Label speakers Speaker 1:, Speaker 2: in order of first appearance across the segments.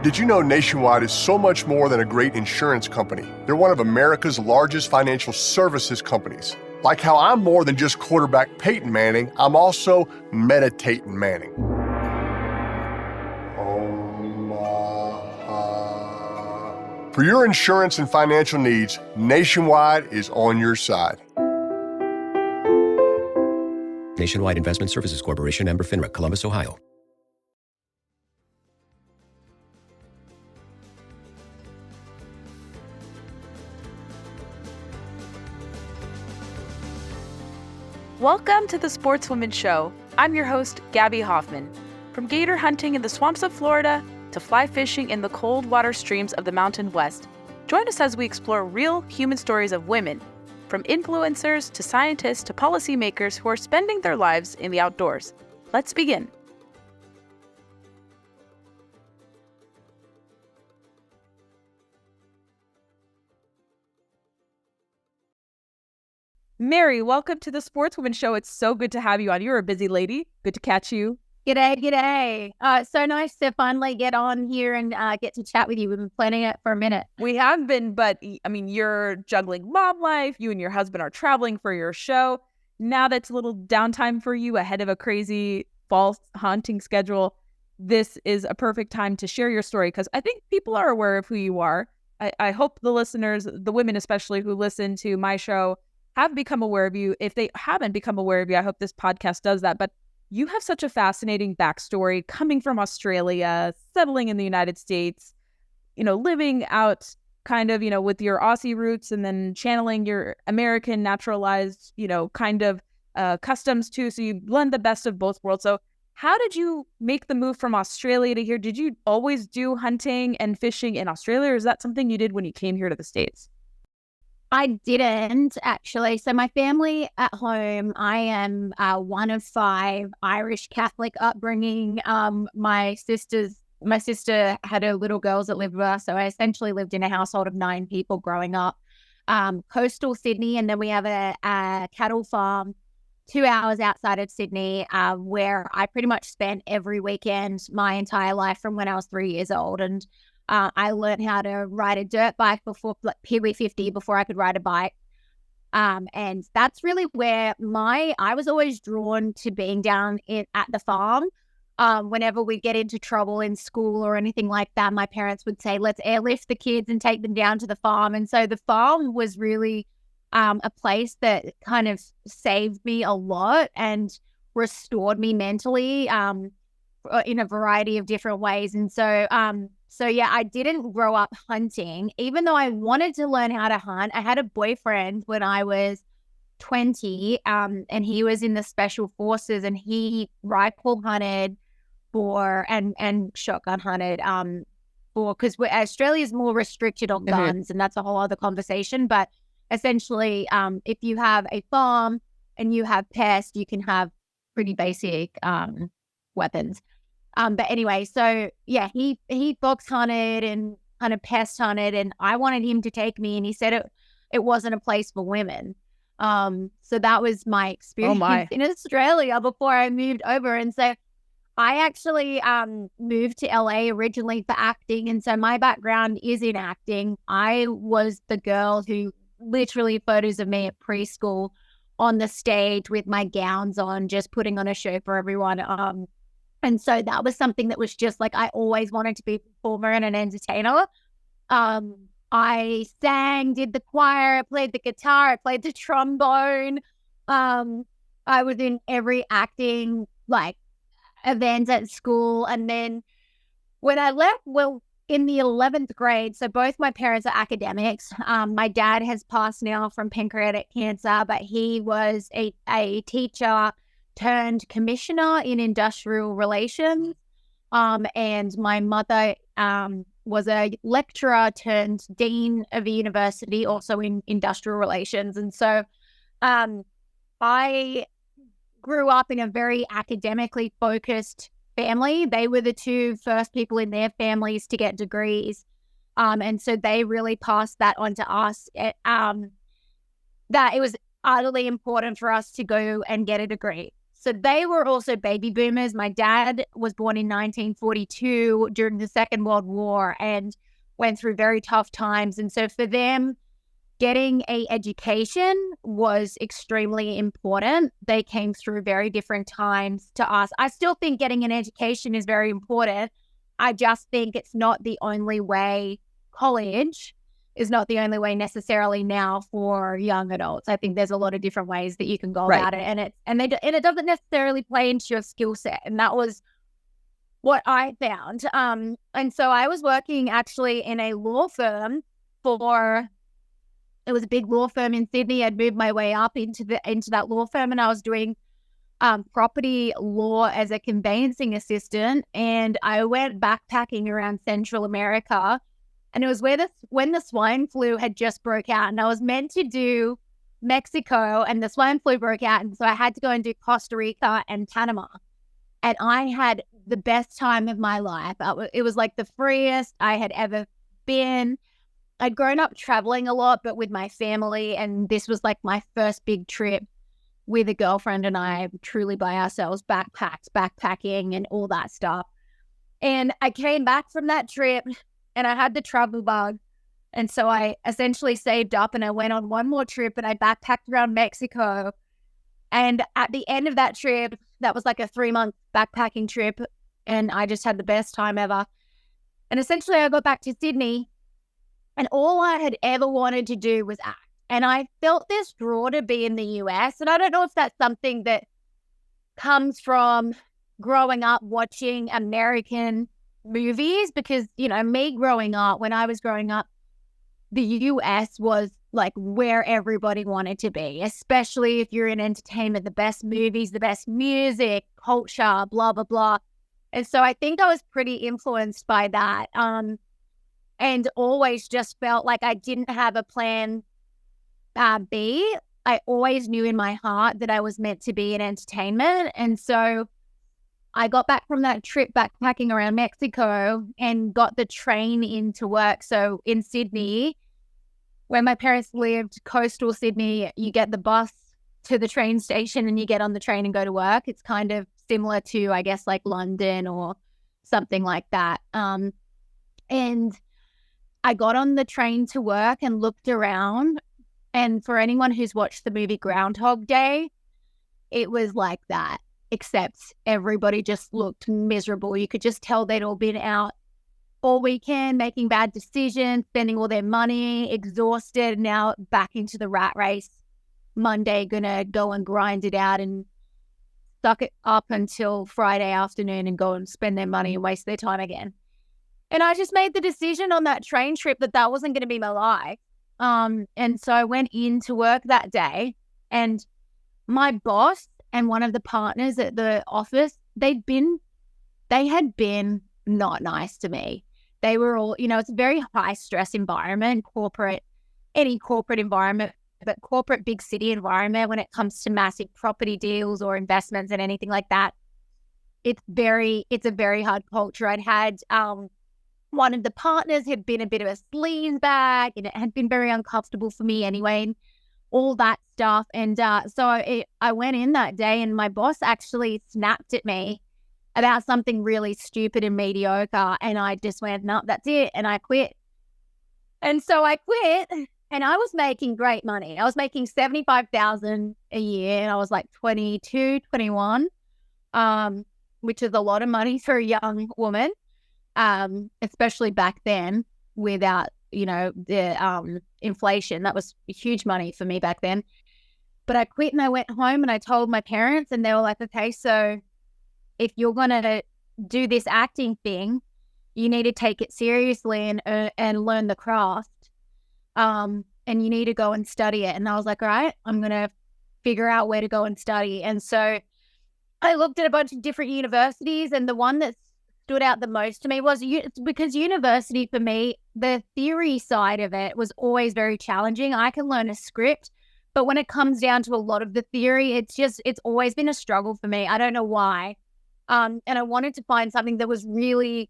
Speaker 1: Did you know Nationwide is so much more than a great insurance company? They're one of America's largest financial services companies. Like how I'm more than just quarterback Peyton Manning, I'm also meditating Manning. For your insurance and financial needs, Nationwide is on your side.
Speaker 2: Nationwide Investment Services Corporation, member FINRA, Columbus, Ohio.
Speaker 3: Welcome to the Sportswoman Show. I'm your host, Gabby Hoffman. From gator hunting in the swamps of Florida to fly fishing in the cold water streams of the Mountain West, join us as we explore real human stories of women, from influencers to scientists to policymakers who are spending their lives in the outdoors. Let's begin. Mary, welcome to the Sportswoman Show. It's so good to have you on. You're a busy lady. Good to catch you.
Speaker 4: G'day. It's so nice to finally get on here and get to chat with you. We've been planning it for a minute.
Speaker 3: We have been, but I mean, you're juggling mom life. You and your husband are traveling for your show. Now that's a little downtime for you ahead of a crazy fall hunting schedule. This is a perfect time to share your story because I think people are aware of who you are. I hope the listeners, the women especially who listen to my show, have become aware of you. If they haven't become aware of you, I hope this podcast does that. But you have such a fascinating backstory coming from Australia, settling in the United States, living out kind of, with your Aussie roots and then channeling your American naturalized, kind of customs too. So you blend the best of both worlds. So how did you make the move from Australia to here? Did you always do hunting and fishing in Australia, or is that something you did when you came here to the States?
Speaker 4: I didn't actually. So my family at home, I am one of 5, Irish Catholic upbringing. My sister had her little girls that lived with us. So I essentially lived in a household of 9 people growing up. Coastal Sydney, and then we have a cattle farm 2 hours outside of Sydney, where I pretty much spent every weekend my entire life from when I was 3 years old. And I learned how to ride a dirt bike before, like Pee-wee 50, before I could ride a bike. And that's really where I was always drawn to being down at the farm. Whenever we get into trouble in school or anything like that, my parents would say, let's airlift the kids and take them down to the farm. And so the farm was really a place that kind of saved me a lot and restored me mentally in a variety of different ways. And so yeah, I didn't grow up hunting, even though I wanted to learn how to hunt. I had a boyfriend when I was 20, and he was in the special forces, and he rifle hunted and shotgun hunted because Australia's more restricted on guns, and that's a whole other conversation. But essentially, if you have a farm and you have pests, you can have pretty basic weapons. But anyway, so yeah, he fox hunted and kind of pest hunted, and I wanted him to take me, and he said it wasn't a place for women. So that was my experience in Australia before I moved over. And so I actually moved to LA originally for acting, and so my background is in acting. I was the girl who literally photos of me at preschool on the stage with my gowns on, just putting on a show for everyone. And so that was something that was just like, I always wanted to be a performer and an entertainer. I sang, did the choir, I played the guitar, I played the trombone. I was in every acting event at school. And then when I left, in the 11th grade, so both my parents are academics. My dad has passed now from pancreatic cancer, but he was a teacher turned commissioner in industrial relations. And my mother was a lecturer turned dean of a university, also in industrial relations. And so I grew up in a very academically focused family. They were the 2 first people in their families to get degrees. And so they really passed that on to us, that it was utterly important for us to go and get a degree. So they were also baby boomers. My dad was born in 1942 during the Second World War and went through very tough times. And so for them, getting an education was extremely important. They came through very different times to us. I still think getting an education is very important. I just think it's not the only way. College is not the only way necessarily now for young adults. I think there's a lot of different ways that you can go about it, and it doesn't necessarily play into your skill set. And that was what I found. And so I was working actually in a law firm it was a big law firm in Sydney. I'd moved my way up into that law firm, and I was doing property law as a conveyancing assistant. And I went backpacking around Central America. And it was when the swine flu had just broke out, and I was meant to do Mexico, and the swine flu broke out. And so I had to go and do Costa Rica and Panama. And I had the best time of my life. It was like the freest I had ever been. I'd grown up traveling a lot, but with my family. And this was like my first big trip with a girlfriend and I, truly by ourselves, backpacking and all that stuff. And I came back from that trip and I had the travel bug. And so I essentially saved up and I went on one more trip and I backpacked around Mexico. And at the end of that trip, that was like a 3-month backpacking trip. And I just had the best time ever. And essentially I got back to Sydney and all I had ever wanted to do was act. And I felt this draw to be in the US. And I don't know if that's something that comes from growing up watching American movies, because, you know, when I was growing up, the US was like where everybody wanted to be, especially if you're in entertainment, the best movies, the best music, culture, blah, blah, blah. And so I think I was pretty influenced by that. And always just felt like I didn't have a plan B. I always knew in my heart that I was meant to be in entertainment. And so I got back from that trip backpacking around Mexico and got the train into work. So in Sydney, where my parents lived, coastal Sydney, you get the bus to the train station and you get on the train and go to work. It's kind of similar to, I guess, like London or something like that. And I got on the train to work and looked around. And for anyone who's watched the movie Groundhog Day, it was like that, except everybody just looked miserable. You could just tell they'd all been out all weekend, making bad decisions, spending all their money, exhausted, now back into the rat race. Monday, gonna go and grind it out and suck it up until Friday afternoon and go and spend their money and waste their time again. And I just made the decision on that train trip that wasn't going to be my life. And so I went into work that day, and my boss and one of the partners at the office, they had been not nice to me. They were all, you know, it's a very high stress environment, any corporate environment, but corporate big city environment when it comes to massive property deals or investments and anything like that. It's a very hard culture. I'd had, one of the partners had been a bit of a sleaze bag, and it had been very uncomfortable for me anyway, and all that stuff. And so I went in that day, and my boss actually snapped at me about something really stupid and mediocre. And I just went, no, that's it. And I quit. And so I quit, and I was making great money. I was making $75,000 a year, and I was like 22, 21, which is a lot of money for a young woman. Especially back then without, you know, the inflation. That was huge money for me back then. But I quit and I went home and I told my parents, and they were like, okay, so if you're going to do this acting thing, you need to take it seriously and learn the craft. And you need to go and study it. And I was like, all right, I'm going to figure out where to go and study. And so I looked at a bunch of different universities, and the one that stood out the most to me was because university for me, the theory side of it was always very challenging. I can learn a script, but when it comes down to a lot of the theory, it's always been a struggle for me. I don't know why. And I wanted to find something that was really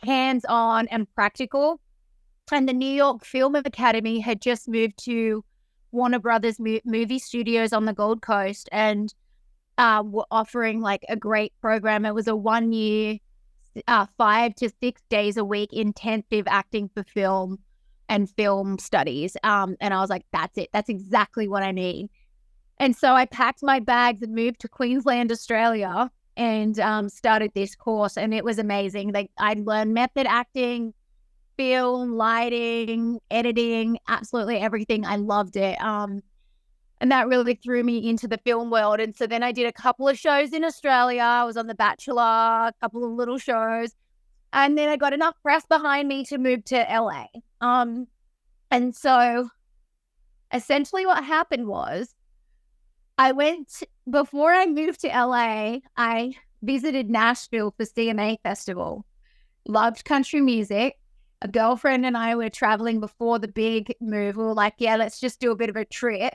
Speaker 4: hands-on and practical. And the New York Film Academy had just moved to Warner Brothers movie studios on the Gold Coast. And were offering like a great program. It was a 1 year, 5 to 6 days a week intensive acting for film and film studies. And I was like, that's it. That's exactly what I need. And so I packed my bags and moved to Queensland, Australia, and started this course. And it was amazing. I learned method acting, film, lighting, editing, absolutely everything. I loved it. And that really threw me into the film world. And so then I did a couple of shows in Australia. I was on The Bachelor, a couple of little shows. And then I got enough press behind me to move to LA. And so essentially what happened was before I moved to LA, I visited Nashville for CMA Festival. Loved country music. A girlfriend and I were traveling before the big move. We were like, yeah, let's just do a bit of a trip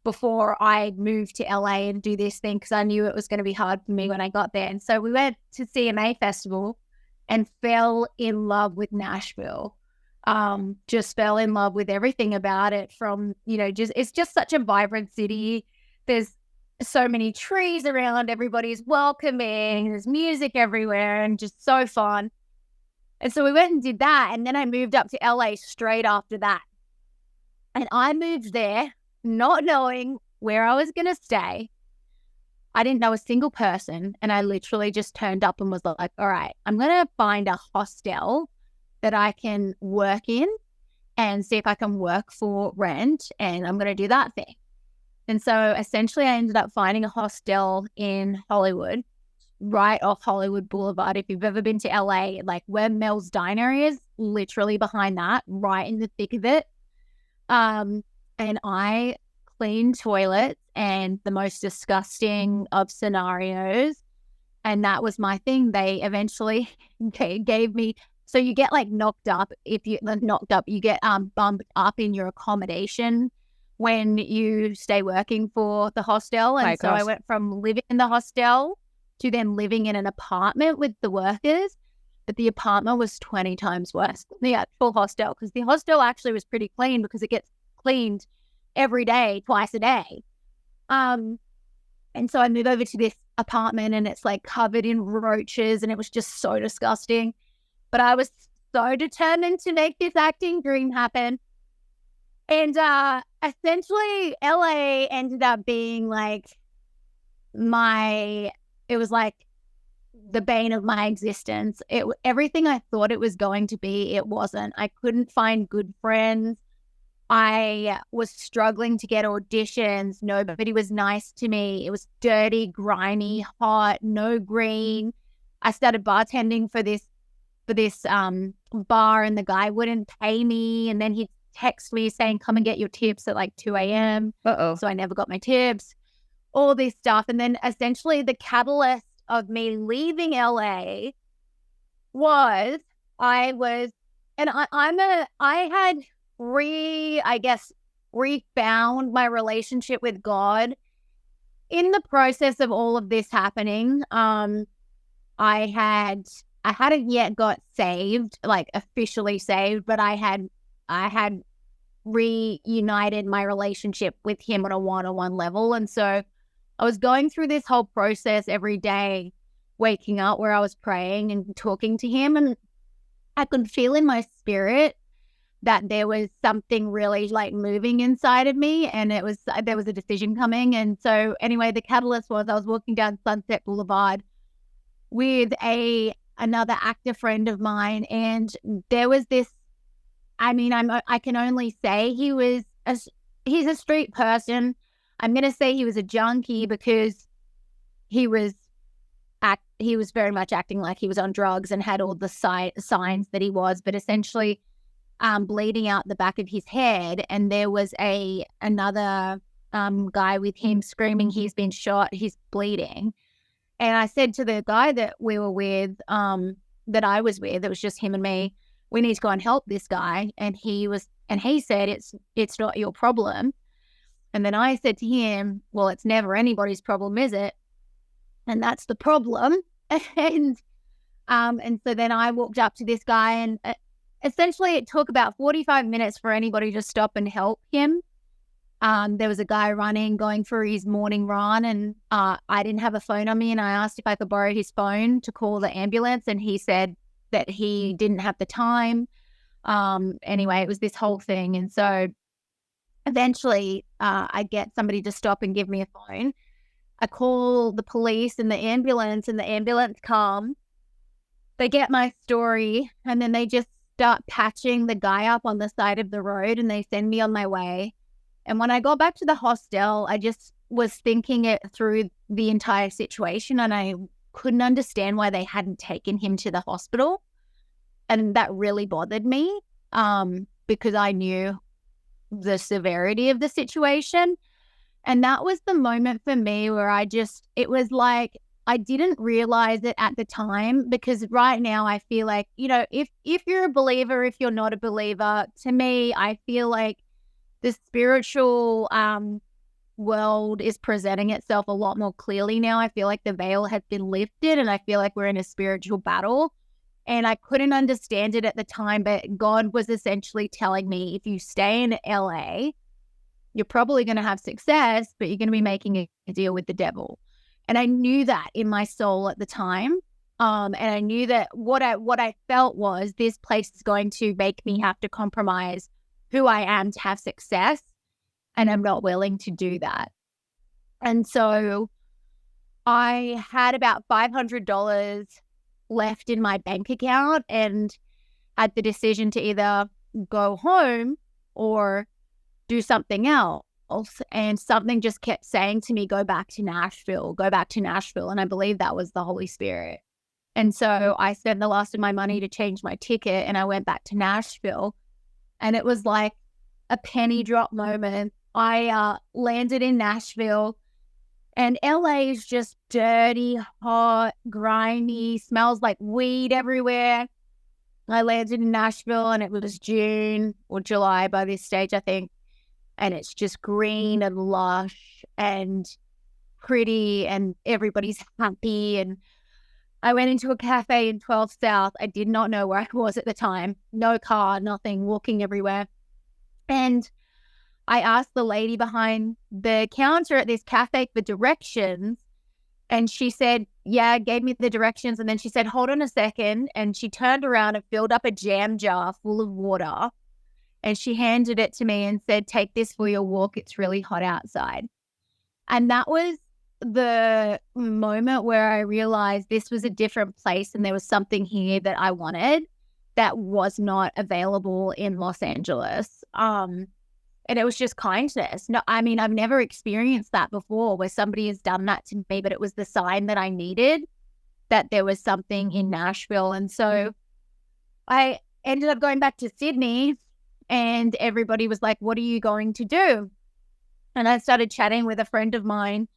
Speaker 4: before I moved to LA and do this thing, because I knew it was going to be hard for me when I got there. And so we went to CMA Festival and fell in love with Nashville. Just fell in love with everything about it, from, it's just such a vibrant city. There's so many trees around, everybody's welcoming, there's music everywhere, and just so fun. And so we went and did that, and then I moved up to LA straight after that. And I moved there not knowing where I was going to stay. I didn't know a single person, and I literally just turned up and was like, all right, I'm going to find a hostel that I can work in and see if I can work for rent, and I'm going to do that thing. And so essentially I ended up finding a hostel in Hollywood, right off Hollywood Boulevard. If you've ever been to LA, like where Mel's Diner is, literally behind that, right in the thick of it. And I cleaned toilets and the most disgusting of scenarios. And that was my thing. They eventually gave me, so you get like knocked up. If you you get bumped up in your accommodation when you stay working for the hostel. And so I went from living in the hostel to then living in an apartment with the workers. But the apartment was 20 times worse than the actual hostel, because the hostel actually was pretty clean because it gets cleaned every day, twice a day. And so I moved over to this apartment and it's like covered in roaches and it was just so disgusting. But I was so determined to make this acting dream happen. And essentially LA ended up being like it was like the bane of my existence. Everything I thought it was going to be, it wasn't. I couldn't find good friends. I was struggling to get auditions. Nobody was nice to me. It was dirty, grimy, hot, no green. I started bartending for this bar, and the guy wouldn't pay me. And then he'd text me saying, come and get your tips at like 2 a.m. So I never got my tips, all this stuff. And then essentially the catalyst of me leaving LA was I had refound my relationship with God in the process of all of this happening. I hadn't yet got saved, like officially saved, but I had reunited my relationship with him on a one-on-one level. And so I was going through this whole process every day, waking up where I was praying and talking to him. And I could feel in my spirit that there was something really like moving inside of me, and there was a decision coming. And so anyway, the catalyst was I was walking down Sunset Boulevard with another actor friend of mine, and there was this, I can only say he's a street person. I'm going to say he was a junkie because he was very much acting like he was on drugs and had all the signs that he was, but essentially bleeding out the back of his head. And there was another guy with him screaming, he's been shot, he's bleeding. And I said to the guy that we were with, that I was with, it was just him and me, we need to go and help this guy. And he said, it's not your problem. And then I said to him, well, it's never anybody's problem, is it? And that's the problem. And so then I walked up to this guy, and essentially it took about 45 minutes for anybody to stop and help him. There was a guy going for his morning run, and I didn't have a phone on me, and I asked if I could borrow his phone to call the ambulance, and he said that he didn't have the time. Anyway, it was this whole thing. And so eventually I get somebody to stop and give me a phone. I call the police and the ambulance come. They get my story, and then they just start patching the guy up on the side of the road, and they send me on my way. And when I got back to the hostel, I just was thinking it through the entire situation, and I couldn't understand why they hadn't taken him to the hospital. And that really bothered me because I knew the severity of the situation. And that was the moment for me where it was like, I didn't realize it at the time, because right now I feel like, if you're a believer, if you're not a believer, to me, I feel like the spiritual world is presenting itself a lot more clearly now. I feel like the veil has been lifted, and I feel like we're in a spiritual battle. And I couldn't understand it at the time, but God was essentially telling me, if you stay in LA, you're probably going to have success, but you're going to be making a deal with the devil. And I knew that in my soul at the time. And I knew that what I felt was, this place is going to make me have to compromise who I am to have success, and I'm not willing to do that. And so I had about $500 left in my bank account, and had the decision to either go home or do something else. And something just kept saying to me, go back to Nashville. And I believe that was the Holy Spirit. And so I spent the last of my money to change my ticket, and I went back to Nashville. And it was like a penny drop moment. I landed in Nashville, and LA is just dirty, hot, grimy, smells like weed everywhere. I landed in Nashville, and it was June or July by this stage, I think. And it's just green and lush and pretty, and everybody's happy. And I went into a cafe in 12th South. I did not know where I was at the time. No car, nothing, walking everywhere. And I asked the lady behind the counter at this cafe for directions. And she said, yeah, gave me the directions. And then she said, hold on a second. And she turned around and filled up a jam jar full of water. And she handed it to me and said, take this for your walk. It's really hot outside. And that was the moment where I realized this was a different place, and there was something here that I wanted that was not available in Los Angeles. And it was just kindness. No, I mean, I've never experienced that before, where somebody has done that to me, but it was the sign that I needed, that there was something in Nashville. And so I ended up going back to Sydney, and everybody was like, what are you going to do? And I started chatting with a friend of mine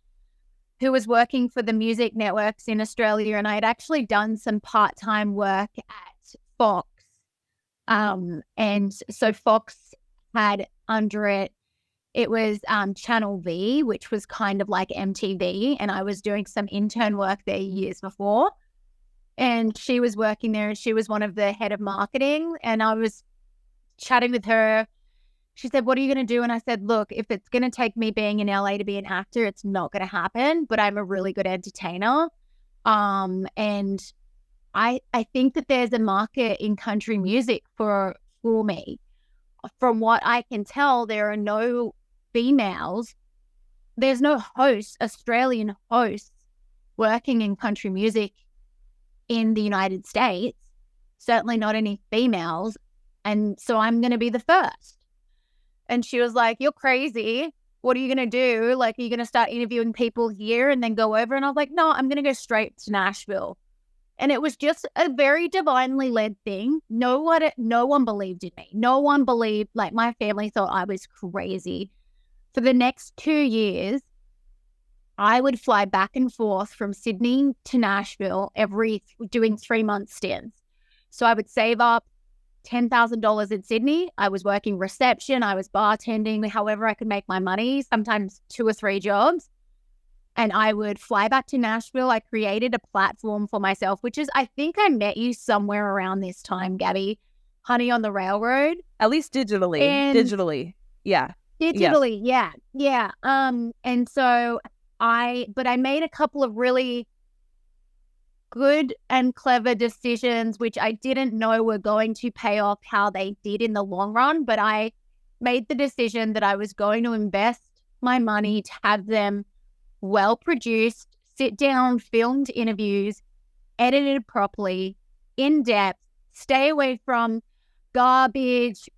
Speaker 4: who was working for the music networks in Australia. And I had actually done some part-time work at Fox. And so Fox had under it, it was Channel V, which was kind of like MTV. And I was doing some intern work there years before. And she was working there, and she was one of the head of marketing. And I was chatting with her. She said, what are you going to do? And I said, look, if it's going to take me being in LA to be an actor, it's not going to happen, but I'm a really good entertainer. And I think that there's a market in country music for me. From what I can tell, there are no females. There's no hosts, Australian hosts, working in country music in the United States. Certainly not any females. And so I'm going to be the first. And she was like, you're crazy. What are you going to do? Like, are you going to start interviewing people here and then go over? And I was like, no, I'm going to go straight to Nashville. And it was just a very divinely led thing. No one believed in me. No one believed, like, my family thought I was crazy. For the next 2 years, I would fly back and forth from Sydney to Nashville doing 3-month stints. So I would save up $10,000 in Sydney. I was working reception. I was bartending, however I could make my money, sometimes 2 or 3 jobs. And I would fly back to Nashville. I created a platform for myself, which is, I think I met you somewhere around this time, Gabby, Honey on the Railroad.
Speaker 3: At least digitally. Yeah.
Speaker 4: Digitally, yeah. And so I made a couple of really good and clever decisions, which I didn't know were going to pay off how they did in the long run. But I made the decision that I was going to invest my money to have them well produced, sit down, filmed interviews, edited properly, in depth, stay away from garbage,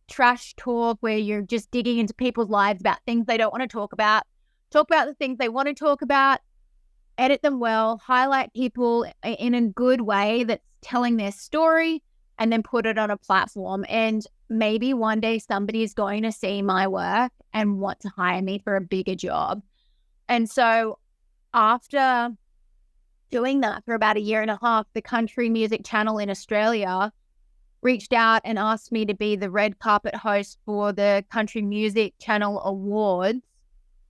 Speaker 4: trash talk where you're just digging into people's lives about things they don't want to talk about the things they want to talk about, edit them well, highlight people in a good way that's telling their story, and then put it on a platform. And maybe one day somebody's going to see my work and want to hire me for a bigger job. And so after doing that for about a year and a half, the country music channel in Australia reached out and asked me to be the red carpet host for the Country Music Channel Awards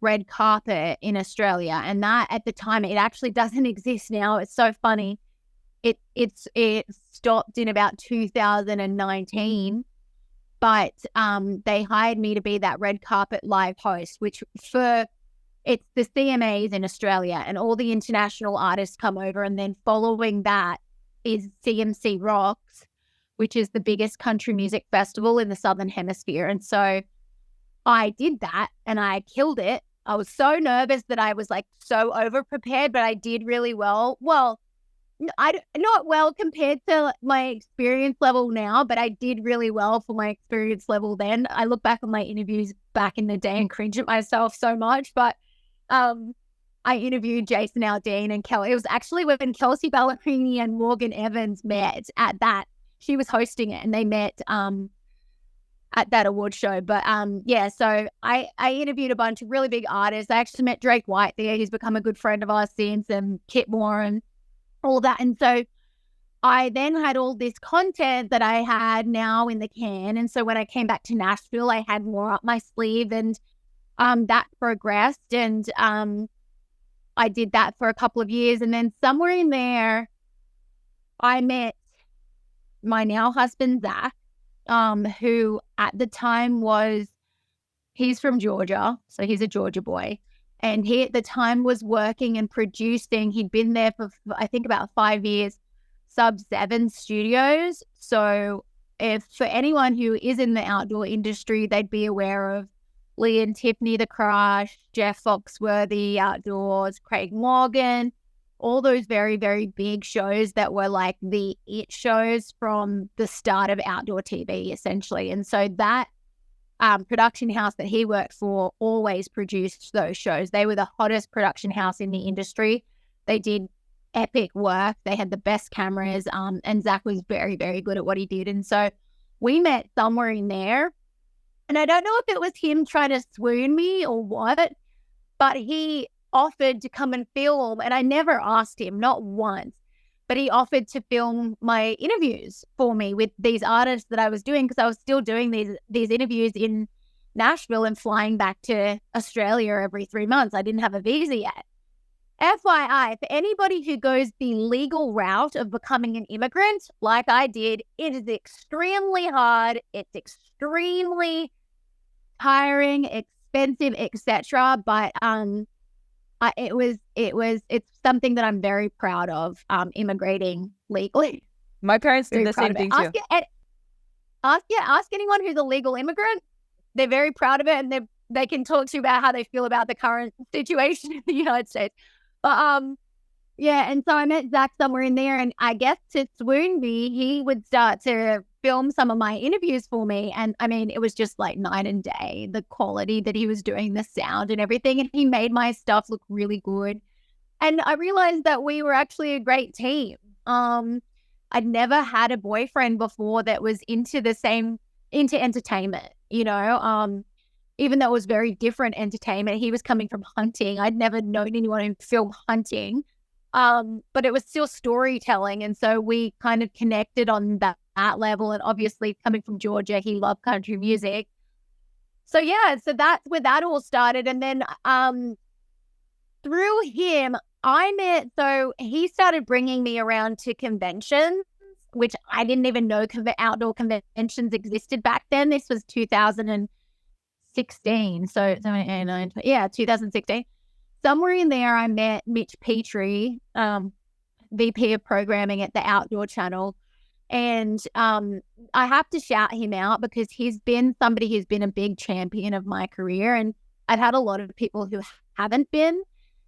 Speaker 4: red carpet in Australia. And that, at the time, it actually doesn't exist now. It's so funny. It stopped in about 2019, but they hired me to be that red carpet live host, which it's the CMAs in Australia, and all the international artists come over, and then following that is CMC Rocks, which is the biggest country music festival in the Southern Hemisphere. And so I did that and I killed it. I was so nervous that I was like so over prepared, but I did really well. Well, not well compared to my experience level now, but I did really well for my experience level then. I look back on my interviews back in the day and cringe at myself so much, but I interviewed Jason Aldean and Kelly. It was actually when Kelsey Ballerini and Morgan Evans met at that. She was hosting it and they met at that award show. But so I interviewed a bunch of really big artists. I actually met Drake White there, who's become a good friend of ours since, and Kit Moore and all that. And so I then had all this content that I had now in the can. And so when I came back to Nashville, I had more up my sleeve, and that progressed. And I did that for a couple of years. And then somewhere in there, I met my now husband, Zach, who at the time he's from Georgia. So he's a Georgia boy. And he at the time was working and producing. He'd been there for, I think, about 5 years, Sub 7 Studios. So if for anyone who is in the outdoor industry, they'd be aware of Lee and Tiffany the Crush, Jeff Foxworthy Outdoors, Craig Morgan, all those very, very big shows that were like the it shows from the start of outdoor TV, essentially. And so that production house that he worked for always produced those shows. They were the hottest production house in the industry. They did epic work. They had the best cameras, and Zach was very, very good at what he did. And so we met somewhere in there. And I don't know if it was him trying to swoon me or what, but he offered to come and film, and I never asked him, not once, but he offered to film my interviews for me with these artists that I was doing, because I was still doing these interviews in Nashville and flying back to Australia every 3 months. I didn't have a visa yet. FYI, for anybody who goes the legal route of becoming an immigrant, like I did, it is extremely hard. It's extremely tiring, expensive, etc. But it's something that I'm very proud of, immigrating legally.
Speaker 3: My parents did
Speaker 4: Very
Speaker 3: the
Speaker 4: proud
Speaker 3: same
Speaker 4: of
Speaker 3: thing
Speaker 4: it.
Speaker 3: too.
Speaker 4: Ask anyone who's a legal immigrant. They're very proud of it, and they can talk to you about how they feel about the current situation in the United States. But and so I met Zach somewhere in there, and I guess to swoon me, he would start to film some of my interviews for me. And I mean, it was just like night and day, the quality that he was doing, the sound and everything. And he made my stuff look really good. And I realized that we were actually a great team. I'd never had a boyfriend before that was into entertainment, even though it was very different entertainment. He was coming from hunting. I'd never known anyone who filmed hunting. But it was still storytelling. And so we kind of connected on that level. And obviously coming from Georgia, he loved country music. So so that's where that all started. And then through him, so he started bringing me around to conventions, which I didn't even know outdoor conventions existed back then. This was 2006, 2016. So 2016. Somewhere in there, I met Mitch Petrie, VP of programming at the Outdoor Channel. And I have to shout him out because he's been somebody who's been a big champion of my career. And I've had a lot of people who haven't been.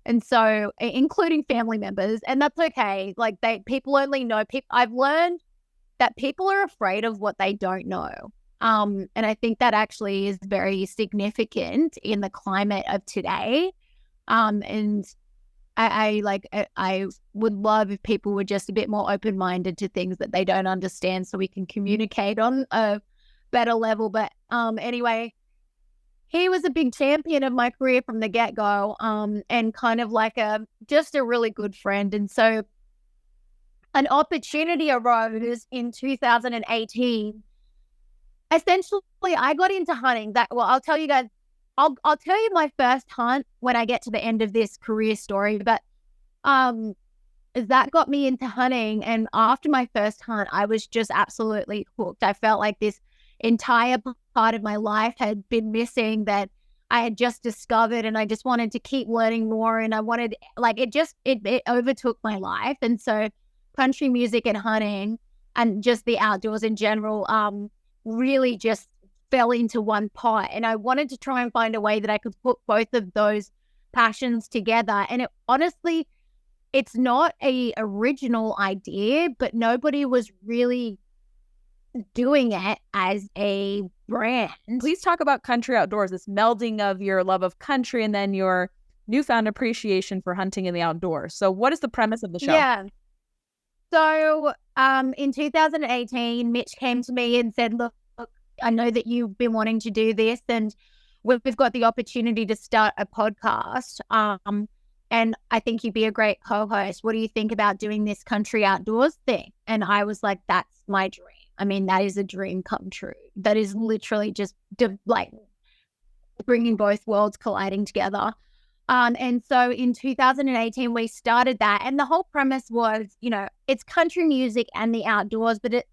Speaker 4: And so, including family members, and that's okay. Like people only know I've learned that people are afraid of what they don't know. And I think that actually is very significant in the climate of today. And I would love if people were just a bit more open-minded to things that they don't understand so we can communicate on a better level. But anyway, he was a big champion of my career from the get-go, and kind of like just a really good friend. And so an opportunity arose in 2018. Essentially, I got into hunting. I'll tell you guys, I'll tell you my first hunt when I get to the end of this career story. But that got me into hunting. And after my first hunt, I was just absolutely hooked. I felt like this entire part of my life had been missing that I had just discovered, and I just wanted to keep learning more. And I wanted, it overtook my life. And so country music and hunting and just the outdoors in general really just fell into one pot. And I wanted to try and find a way that I could put both of those passions together. And honestly, it's not a original idea, but nobody was really doing it as a brand.
Speaker 3: Please talk about Country Outdoors, this melding of your love of country and then your newfound appreciation for hunting in the outdoors. So what is the premise of the show?
Speaker 4: Yeah. So in 2018, Mitch came to me and said, look, I know that you've been wanting to do this, and we've got the opportunity to start a podcast. And I think you'd be a great co-host. What do you think about doing this Country Outdoors thing? And I was like, that's my dream. I mean, that is a dream come true. That is literally just like bringing both worlds colliding together. And so in 2018, we started that. And the whole premise was, it's country music and the outdoors. But at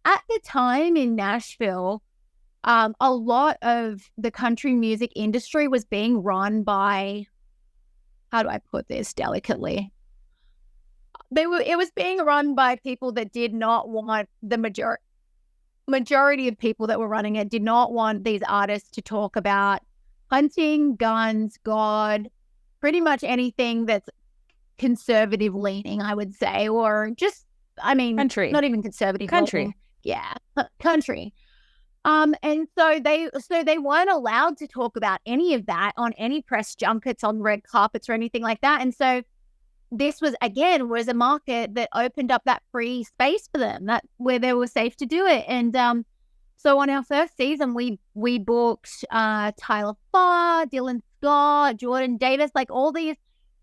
Speaker 4: the time in Nashville, a lot of the country music industry was being run by, how do I put this delicately? It was being run by people that did not want the majority of people that were running it did not want these artists to talk about hunting, guns, God, pretty much anything that's conservative leaning, I would say, or just,
Speaker 3: country,
Speaker 4: not even conservative
Speaker 3: country.
Speaker 4: Leaning. Yeah, country. And so they weren't allowed to talk about any of that on any press junkets, on red carpets or anything like that. And so this was a market that opened up that free space for them, that where they were safe to do it. And so on our first season, we booked Tyler Farr, Dylan Scott, Jordan Davis, like all these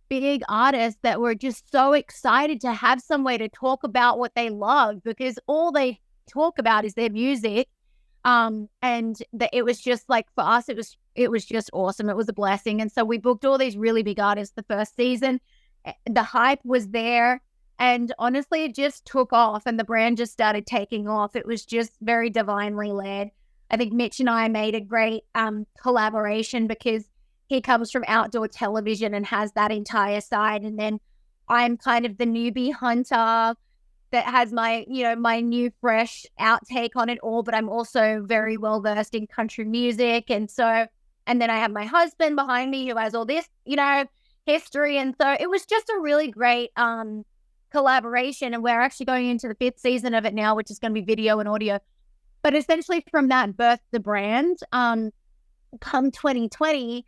Speaker 4: big artists that were just so excited to have some way to talk about what they love, because all they talk about is their music. And it was just like, for us, it was just awesome. It was a blessing. And so we booked all these really big artists the first season. The hype was there, and honestly, it just took off, and the brand just started taking off. It was just very divinely led. I think Mitch and I made a great collaboration because he comes from outdoor television and has that entire side, and then I'm kind of the newbie hunter that has my new fresh outtake on it all, but I'm also very well versed in country music. And then I have my husband behind me who has all this, history. And so it was just a really great collaboration. And we're actually going into the 5th season of it now, which is going to be video and audio. But essentially from that birthed the brand. Come 2020,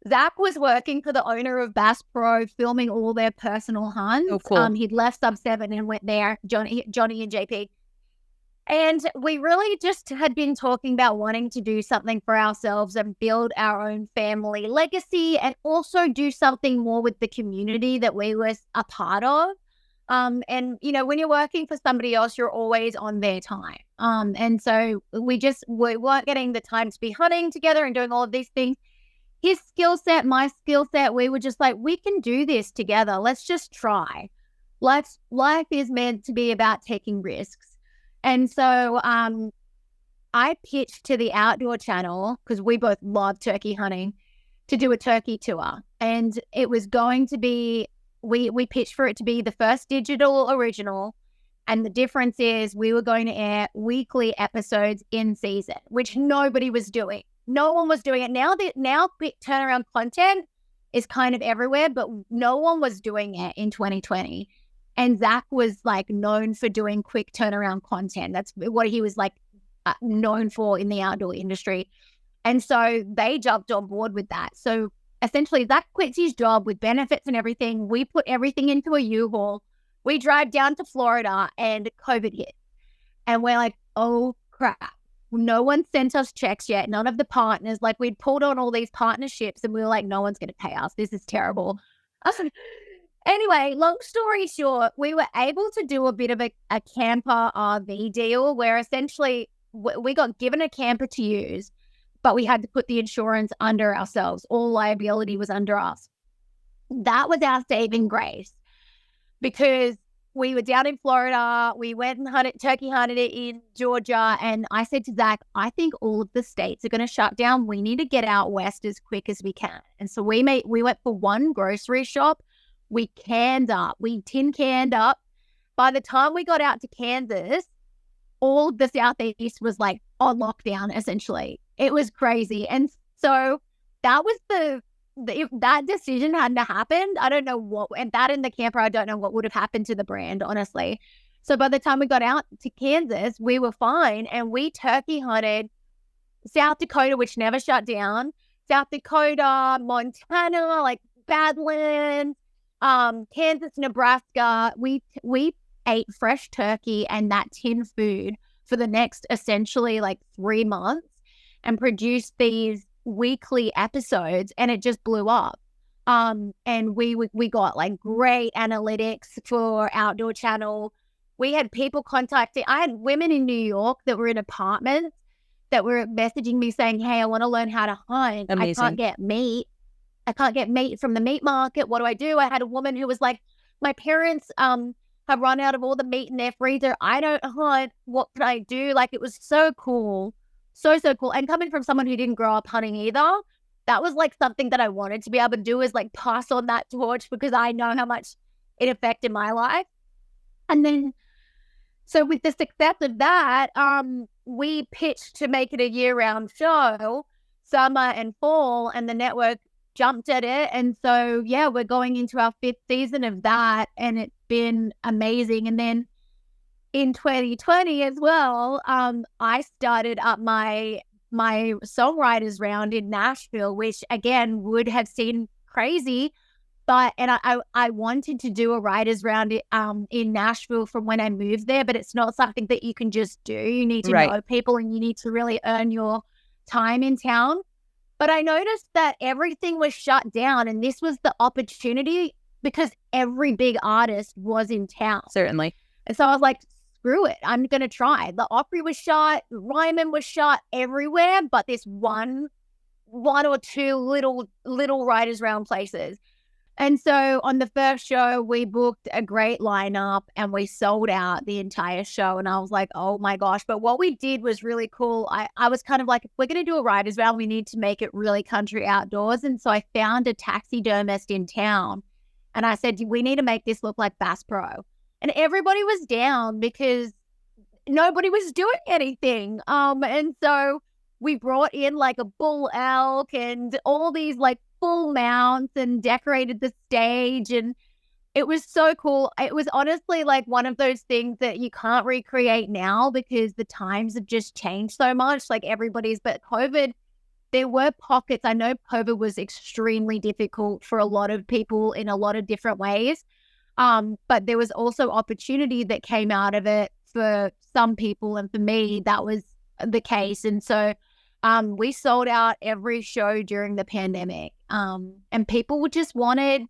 Speaker 4: Zach was working for the owner of Bass Pro, filming all their personal hunts.
Speaker 3: Oh, cool.
Speaker 4: He'd left Sub 7 and went there, Johnny and JP. And we really just had been talking about wanting to do something for ourselves and build our own family legacy, and also do something more with the community that we were a part of. And, when you're working for somebody else, you're always on their time. And so we weren't getting the time to be hunting together and doing all of these things. His skill set, my skill set, we were just like, we can do this together. Let's just try. Life is meant to be about taking risks. And so I pitched to the Outdoor Channel, because we both love turkey hunting, to do a turkey tour. And it was going to be, we pitched for it to be the first digital original. And the difference is we were going to air weekly episodes in season, which nobody was doing. No one was doing it. Now quick turnaround content is kind of everywhere, but no one was doing it in 2020. And Zach was like known for doing quick turnaround content. That's what he was like known for in the outdoor industry. And so they jumped on board with that. So essentially Zach quits his job with benefits and everything. We put everything into a U-Haul. We drive down to Florida and COVID hit. And we're like, oh crap. No one sent us checks yet. None of the partners, like we'd pulled on all these partnerships and we were like, no one's going to pay us. This is terrible. Anyway, long story short, we were able to do a bit of a camper RV deal where essentially we got given a camper to use, but we had to put the insurance under ourselves. All liability was under us. That was our saving grace, because we were down in Florida. We went and turkey hunted it in Georgia. And I said to Zach, I think all of the states are going to shut down. We need to get out west as quick as we can. And so we went for one grocery shop. We canned up. We tin canned up. By the time we got out to Kansas, all of the Southeast was like on lockdown, essentially. It was crazy. And so that was if that decision hadn't happened, I don't know what, and that in the camper, I don't know what would have happened to the brand, honestly. So by the time we got out to Kansas, we were fine. And we turkey hunted South Dakota, which never shut down, South Dakota, Montana, like Badlands, Kansas, Nebraska. We ate fresh turkey and that tin food for the next essentially like 3 months and produced these weekly episodes, and it just blew up. And we got like great analytics for Outdoor Channel. We had people contacting. I had women in New York that were in apartments that were messaging me saying, hey, I want to learn how to hunt.
Speaker 3: Amazing.
Speaker 4: I can't get meat. I can't get meat from the meat market. What do I do? I had a woman who was like, my parents have run out of all the meat in their freezer. I don't hunt. What can I do? Like, it was so cool. So cool. And coming from someone who didn't grow up hunting either, that was like something that I wanted to be able to do, is like pass on that torch, because I know how much it affected my life. And then, so with the success of that, we pitched to make it a year-round show, summer and fall, and the network jumped at it. And so, yeah, we're going into our 5th season of that, and it's been amazing. And then in 2020 as well, I started up my songwriters round in Nashville, which again would have seemed crazy, but I wanted to do a writers round in Nashville from when I moved there, but it's not something that you can just do. You need to know people, and you need to really earn your time in town. But I noticed that everything was shut down, and this was the opportunity because every big artist was in town.
Speaker 3: Certainly.
Speaker 4: And so I was like, screw it, I'm going to try. The Opry was shut, Ryman was shut, everywhere, but this one or two little writers round places. And so on the first show, we booked a great lineup and we sold out the entire show. And I was like, oh my gosh. But what we did was really cool. I was kind of like, if we're going to do a writers round, we need to make it really country outdoors. And so I found a taxidermist in town and I said, we need to make this look like Bass Pro. And everybody was down because nobody was doing anything. And so we brought in like a bull elk and all these like full mounts and decorated the stage. And it was so cool. It was honestly like one of those things that you can't recreate now because the times have just changed so much. Like but COVID, there were pockets. I know COVID was extremely difficult for a lot of people in a lot of different ways. But there was also opportunity that came out of it for some people. And for me, that was the case. And so we sold out every show during the pandemic. And people just wanted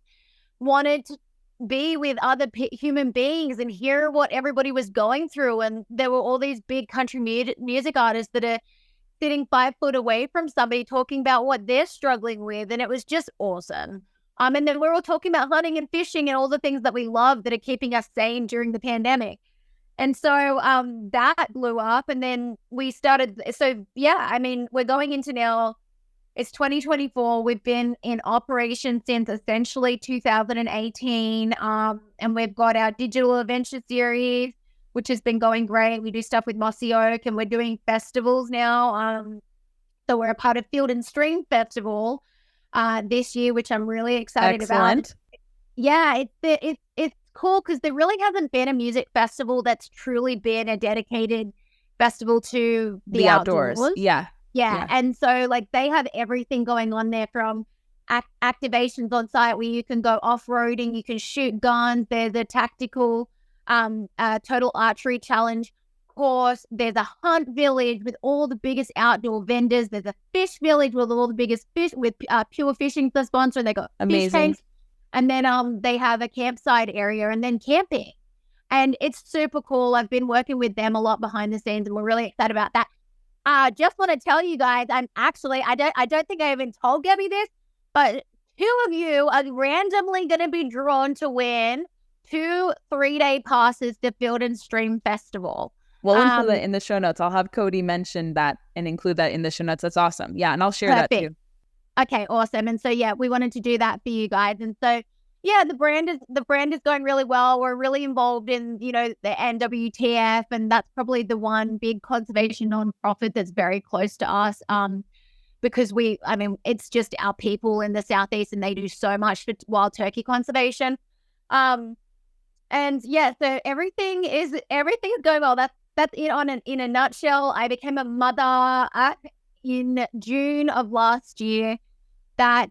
Speaker 4: to be with other human beings and hear what everybody was going through. And there were all these big country music artists that are sitting 5 foot away from somebody talking about what they're struggling with. And it was just awesome. And then we're all talking about hunting and fishing and all the things that we love that are keeping us sane during the pandemic. And so that blew up, and then we started. So yeah, I mean, we're going into now. It's 2024. We've been in operation since essentially 2018, and we've got our digital adventure series, which has been going great. We do stuff with Mossy Oak, and we're doing festivals now. So we're a part of Field and Stream Festival this year, which I'm really excited about. Yeah, it's cool because there really hasn't been a music festival that's truly been a dedicated festival to the outdoors. Yeah. And so like they have everything going on there, from activations on site where you can go off-roading, you can shoot guns. There's a tactical total archery challenge course. There's a hunt village with all the biggest outdoor vendors. There's a fish village with all the biggest fish, with Pure Fishing the sponsor. They got
Speaker 3: amazing
Speaker 4: fish tanks. And then they have a campsite area and then camping. And it's super cool. I've been working with them a lot behind the scenes, and we're really excited about that. Just want to tell you guys, I don't think I even told Gabby this, but 2 of you are randomly going to be drawn to win 2 3-day passes to Field and Stream Festival.
Speaker 3: We'll include that in the show notes. I'll have Cody mention that and include that in the show notes. That's awesome. Yeah, and I'll share that too.
Speaker 4: Okay, awesome. And so yeah, we wanted to do that for you guys. And so yeah, the brand is going really well. We're really involved in, the NWTF, and that's probably the one big conservation nonprofit that's very close to us. Because it's just our people in the Southeast, and they do so much for wild turkey conservation. And yeah, so everything is going well. That's it in a nutshell. I became a mother in June of last year. That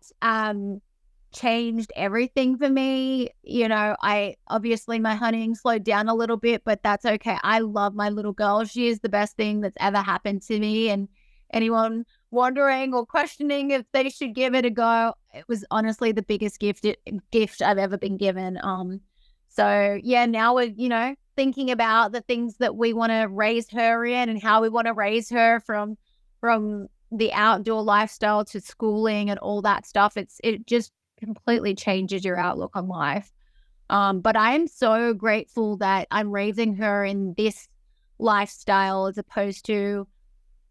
Speaker 4: changed everything for me. I obviously my hunting slowed down a little bit, but that's okay. I love my little girl. She is the best thing that's ever happened to me. And anyone wondering or questioning if they should give it a go, it was honestly the biggest gift I've ever been given. So yeah, now we're thinking about the things that we want to raise her in, and how we want to raise her from the outdoor lifestyle to schooling and all that stuff. It just completely changes your outlook on life. But I am so grateful that I'm raising her in this lifestyle as opposed to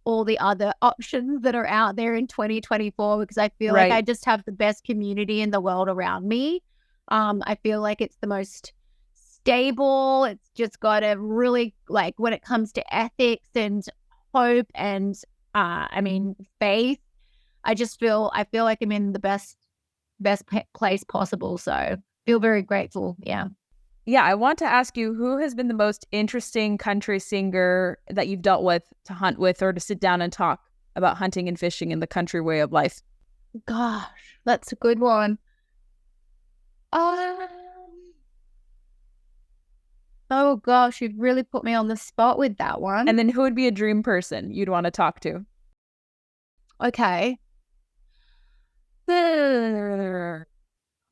Speaker 4: all the other options that are out there in 2024, because I feel like I just have the best community in the world around me. I feel like it's the most stable. It's just got a really, like, when it comes to ethics and hope and faith, I feel like I'm in the best place possible. So feel very grateful. Yeah.
Speaker 3: I want to ask you, who has been the most interesting country singer that you've dealt with to hunt with, or to sit down and talk about hunting and fishing and the country way of life?
Speaker 4: Gosh, that's a good one. Oh gosh, you've really put me on the spot with that one.
Speaker 3: And then who would be a dream person you'd want to talk to?
Speaker 4: Okay.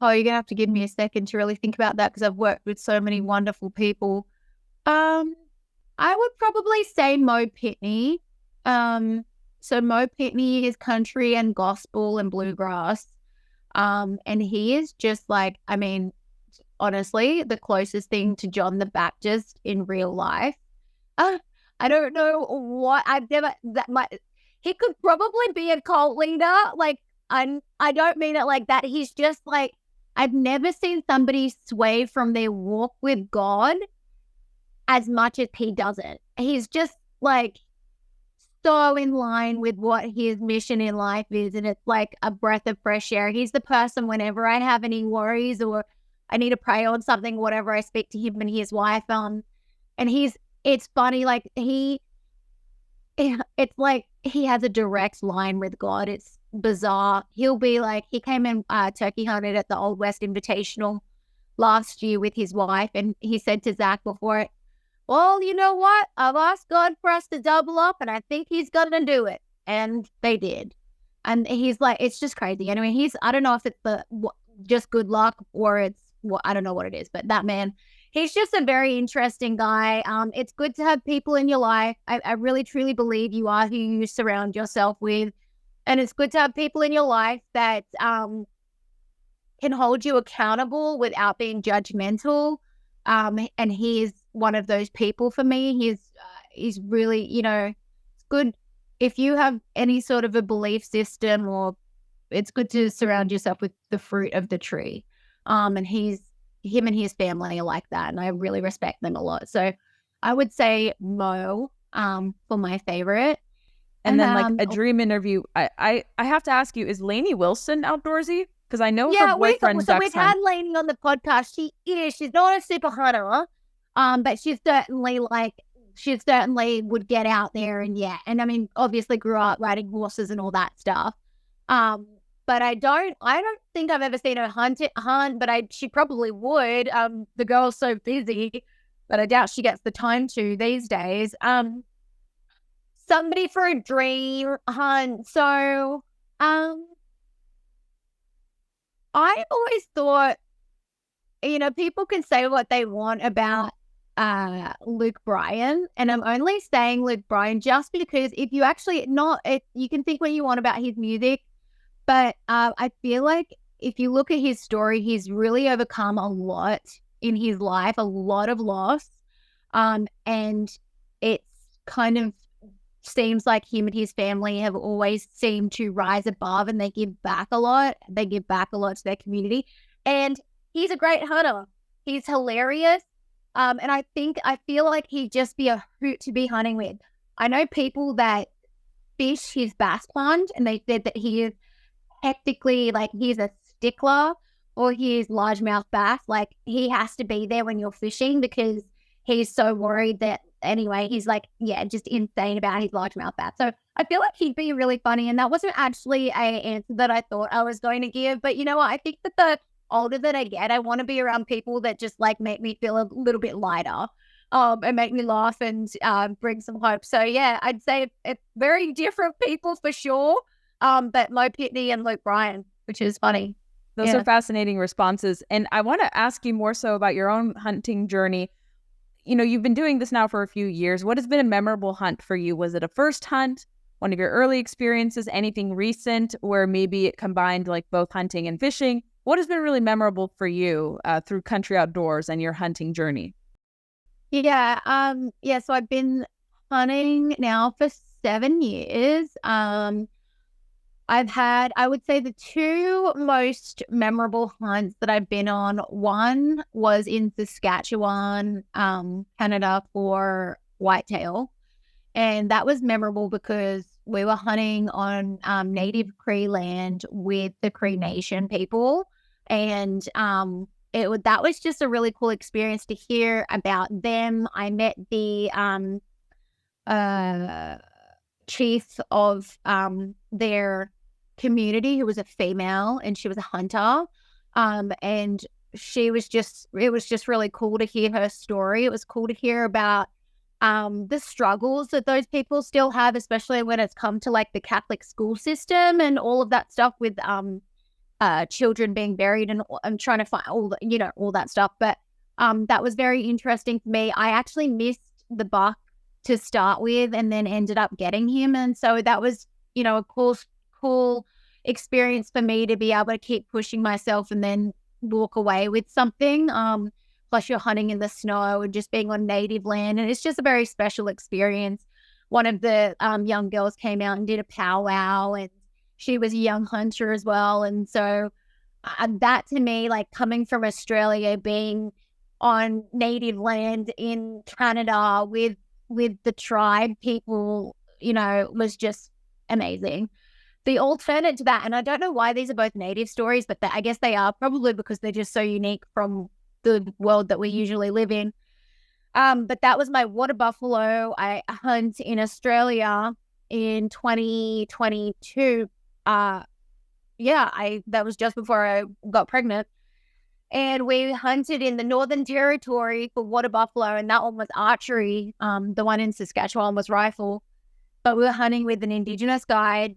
Speaker 4: Oh, you're gonna have to give me a second to really think about that, because I've worked with so many wonderful people. I would probably say Mo Pitney. So Mo Pitney is country and gospel and bluegrass. And he is just like, honestly, the closest thing to John the Baptist in real life. I don't know what he could probably be a cult leader. Like, I don't mean it like that. He's just like, I've never seen somebody sway from their walk with God as much as he doesn't. He's just like so in line with what his mission in life is, and it's like a breath of fresh air. He's the person, whenever I have any worries or I need to pray on something, whatever, I speak to him and his wife. And it's funny, like it's like he has a direct line with God. It's bizarre. He'll be like, he came and turkey hunted at the Old West Invitational last year with his wife, and he said to Zach before it, well, you know what? I've asked God for us to double up, and I think he's going to do it. And they did. And he's like, it's just crazy. Anyway, I don't know if it's just good luck or it's, I don't know what it is, but that man, he's just a very interesting guy. It's good to have people in your life. I really, truly believe you are who you surround yourself with. And it's good to have people in your life that can hold you accountable without being judgmental. And he is one of those people for me. He's really, it's good if you have any sort of a belief system, or it's good to surround yourself with the fruit of the tree. And him and his family are like that, and I really respect them a lot. So I would say Mo for my favorite.
Speaker 3: And then like a dream interview, I have to ask you, is Lainey Wilson outdoorsy? Because I know her boyfriend ducks
Speaker 4: we've had Lainey on the podcast. She's not a super hunter, but she certainly would get out there and I mean, obviously grew up riding horses and all that stuff. But I don't think I've ever seen her hunt, but she probably would. The girl's so busy, but I doubt she gets the time to these days. Somebody for a dream hunt. So, I always thought, people can say what they want about Luke Bryan, and I'm only saying Luke Bryan just because if you actually you can think what you want about his music, but I feel like if you look at his story, he's really overcome a lot in his life, a lot of loss, and it's kind of seems like him and his family have always seemed to rise above, and they give back a lot. They give back a lot to their community, and he's a great hunter. He's hilarious. And I feel like he'd just be a hoot to be hunting with. I know people that fish his bass pond, and they said that he is hectically, like, he's a stickler, or he is largemouth bass. Like, he has to be there when you're fishing because he's so worried that, anyway, he's like, just insane about his largemouth bass. So I feel like he'd be really funny, and that wasn't actually an answer that I thought I was going to give. But you know what? I think that the older that I get, I want to be around people that just like make me feel a little bit lighter, and make me laugh and bring some hope. So yeah, I'd say it's very different people for sure. But Mo Pitney and Luke Bryan, which is funny.
Speaker 3: Those are fascinating responses. And I want to ask you more so about your own hunting journey. You've been doing this now for a few years. What has been a memorable hunt for you? Was it a first hunt, one of your early experiences, anything recent where maybe it combined like both hunting and fishing? What has been really memorable for you through country outdoors and your hunting journey?
Speaker 4: So I've been hunting now for 7 years. I've had, I would say, the two most memorable hunts that I've been on. One was in Saskatchewan, Canada, for whitetail. And that was memorable because we were hunting on native Cree land with the Cree Nation people. And that was just a really cool experience to hear about them. I met the chief of their community, who was a female, and she was a hunter. And it was just really cool to hear her story. It was cool to hear about the struggles that those people still have, especially when it's come to like the Catholic school system and all of that stuff with children being buried and trying to find all that stuff. But that was very interesting for me. I actually missed the buck to start with, and then ended up getting him, and so that was a cool experience for me to be able to keep pushing myself and then walk away with something. Plus you're hunting in the snow and just being on native land, and it's just a very special experience. One of the young girls came out and did a powwow, and she was a young hunter as well. And so that to me, like coming from Australia, being on native land in Canada with the tribe people, was just amazing. The alternate to that, and I don't know why these are both native stories, but I guess they are, probably because they're just so unique from the world that we usually live in. But that was my water buffalo. I hunt in Australia in 2022. That was just before I got pregnant. And we hunted in the Northern Territory for water buffalo, and that one was archery. The one in Saskatchewan was rifle. But we were hunting with an Indigenous guide